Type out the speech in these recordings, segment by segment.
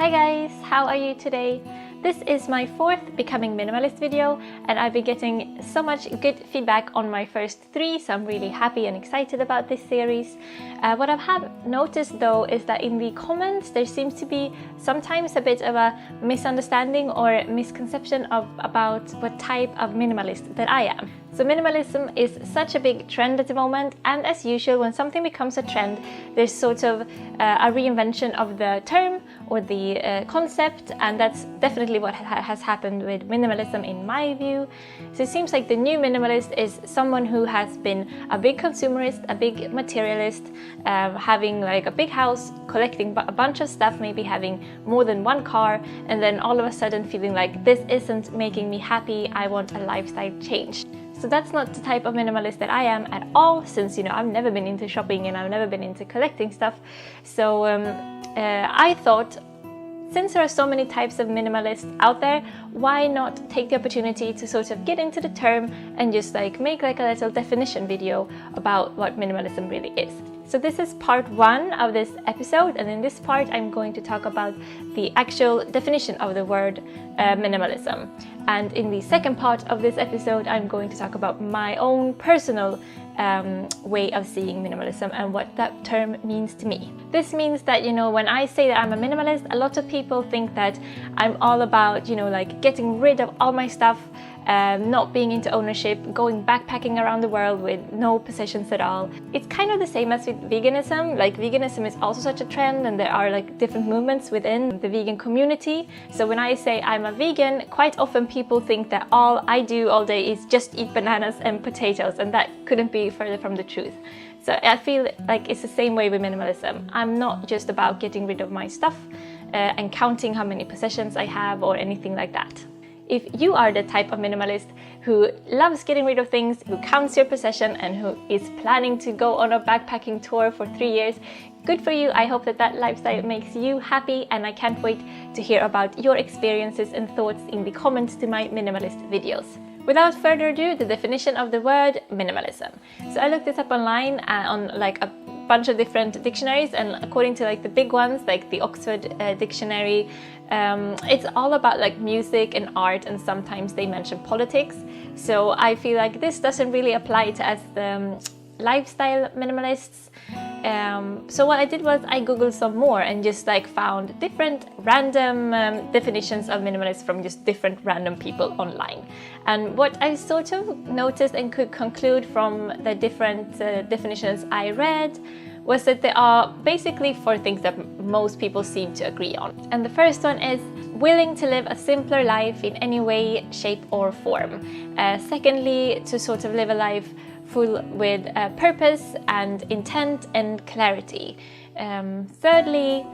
Hi guys, how are you today? This is my fourth Becoming Minimalist video and I've been getting so much good feedback on my first three, so I'm really happy and excited about this series. What I have noticed though is that in the comments there seems to be sometimes a bit of a misunderstanding or misconception about what type of minimalist that I am. So minimalism is such a big trend at the moment, and as usual when something becomes a trend there's sort of a reinvention of the term or the concept, and that's definitely what has happened with minimalism in my view. So it seems like the new minimalist is someone who has been a big consumerist, a big materialist, having like a big house, collecting a bunch of stuff, maybe having more than one car, and then all of a sudden feeling like this isn't making me happy, I want a lifestyle change. So that's not the type of minimalist that I am at all, since I've never been into shopping and I've never been into collecting stuff. So I thought, since there are so many types of minimalists out there, why not take the opportunity to sort of get into the term and just like make like a little definition video about what minimalism really is. So this is part one of this episode, and in this part I'm going to talk about the actual definition of the word minimalism. And in the second part of this episode I'm going to talk about my own personal way of seeing minimalism and what that term means to me. This means that, when I say that I'm a minimalist, a lot of people think that I'm all about, like getting rid of all my stuff, not being into ownership, going backpacking around the world with no possessions at all. It's kind of the same as with veganism. Like veganism is also such a trend, and there are like different movements within the vegan community. So when I say I'm a vegan, quite often people think that all I do all day is just eat bananas and potatoes, and that couldn't be further from the truth. So I feel like it's the same way with minimalism. I'm not just about getting rid of my stuff and counting how many possessions I have or anything like that. If you are the type of minimalist who loves getting rid of things, who counts your possession, and who is planning to go on a backpacking tour for 3 years, good for you. I hope that lifestyle makes you happy, and I can't wait to hear about your experiences and thoughts in the comments to my minimalist videos. Without further ado, the definition of the word minimalism. So I looked this up online on like a bunch of different dictionaries, and according to like the big ones like the Oxford Dictionary, it's all about like music and art, and sometimes they mention politics. So I feel like this doesn't really apply to us lifestyle minimalists. So what I did was I googled some more and just like found different random definitions of minimalist from just different random people online. And what I sort of noticed and could conclude from the different definitions I read was that they are basically four things that most people seem to agree on. And the first one is willing to live a simpler life in any way, shape or form. Secondly, to sort of live a life full with purpose and intent and clarity. Thirdly,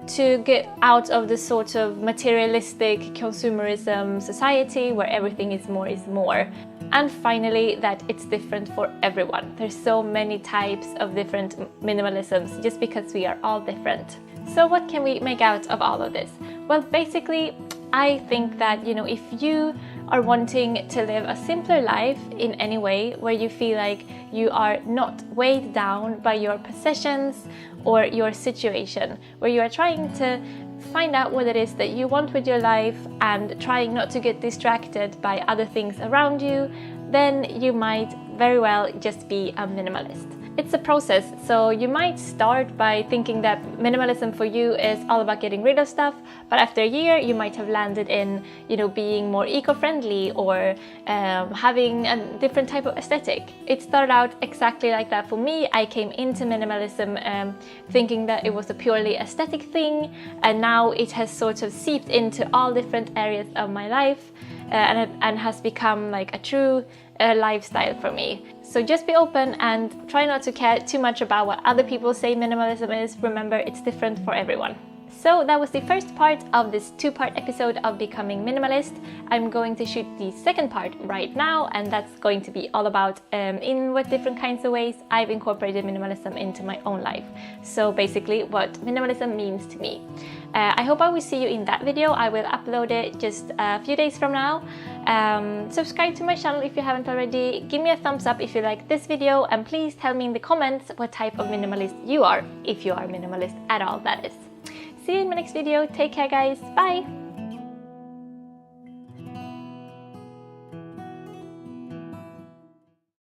to get out of the sort of materialistic consumerism society where everything is more. And finally, that it's different for everyone. There's so many types of different minimalisms just because we are all different. So what can we make out of all of this? Well, basically, I think that, if you are wanting to live a simpler life in any way where you feel like you are not weighed down by your possessions or your situation, where you are trying to find out what it is that you want with your life and trying not to get distracted by other things around you, then you might very well just be a minimalist. It's a process, so you might start by thinking that minimalism for you is all about getting rid of stuff, but after a year you might have landed in, being more eco-friendly or having a different type of aesthetic. It started out exactly like that for me. I came into minimalism thinking that it was a purely aesthetic thing, and now it has sort of seeped into all different areas of my life and has become like a true lifestyle for me. So just be open and try not to care too much about what other people say minimalism is. Remember, it's different for everyone. So that was the first part of this two-part episode of Becoming Minimalist. I'm going to shoot the second part right now, and that's going to be all about in what different kinds of ways I've incorporated minimalism into my own life. So basically what minimalism means to me. I hope I will see you in that video. I will upload it just a few days from now. Subscribe to my channel if you haven't already. Give me a thumbs up if you like this video, and please tell me in the comments what type of minimalist you are, if you are minimalist at all, that is. See you in my next next video. Take care, guys. Bye!